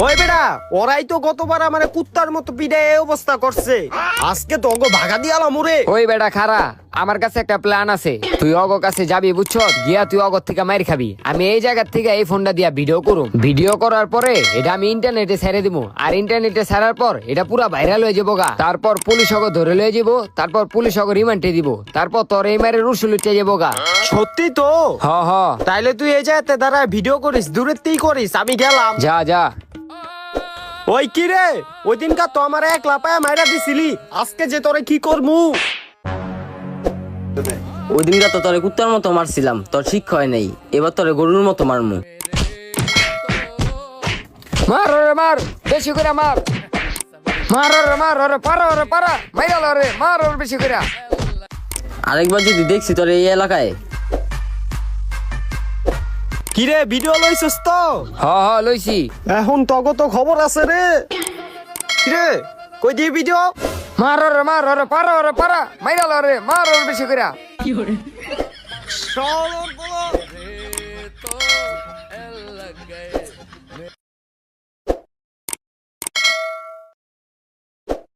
ওই বেটা, ওরাই তো গতবার আমার কুত্তার মতো পিঠে এই অবস্থা করছে, আজকে তো অগো ভাগা দিয়ালাম ওরে। ওই বেটা খারা, আমার কাছে একটা প্ল্যান আছে। তুই অগ কাছে যাবি বুঝছো, গিয়া তুই অগর থেকে মাইর খাবি। আমি এই জায়গা থেকে এই ফোনটা দিয়া ভিডিও করুম। ভিডিও করার পরে এটা আমি ইন্টারনেটে ছেড়ে দিব, আর ইন্টারনেটে ছাড়ার পর এটা পুরা ভাইরাল হয়ে যাবো গা। তারপর পুলিশ অগ ধরে লয়ে যাবো, তারপর পুলিশ অগ রিমান্ডে দিব, তারপর তোর এই মায়ের রুসুল উঠে যাবো গা। সত্যি তো? হ হ, তাইলে তুই এই জায়গাতে দাঁড়ায় ভিডিও করিস, দূরের তেই করিস, আমি গেলাম। যা যা। ওই কি রে, ওই দিনকার তো আমার এক লাপায় মাইরা দিছিলি, আজকে যে তোরে কি করমু। ওই দিনটা তো তোরে কুত্তার মতো মারছিলাম, তোর শিক্ষা হয় নাই, এবার তোরে গরুর মতো মারমু। মার ওরে মার, বেশি করে মার। মার ওরে মার, ওরে পারা, ওরে পারা, মাইরাল ওরে মার, ওরে বেশি করে। আরেকবার যদি দেখছি তোর এই এলাকায়। কি রে, ভিডিও লইছস তো? হ হ লইছি। এখন তগো তো খবর আছে রে। কি রে, কই দিয়ে ভিডিও? মার ওরে মার, ওরে পারা, ওরে পারা, মাইরাল ওরে মার, ওরে বেশি করে। শালার বলা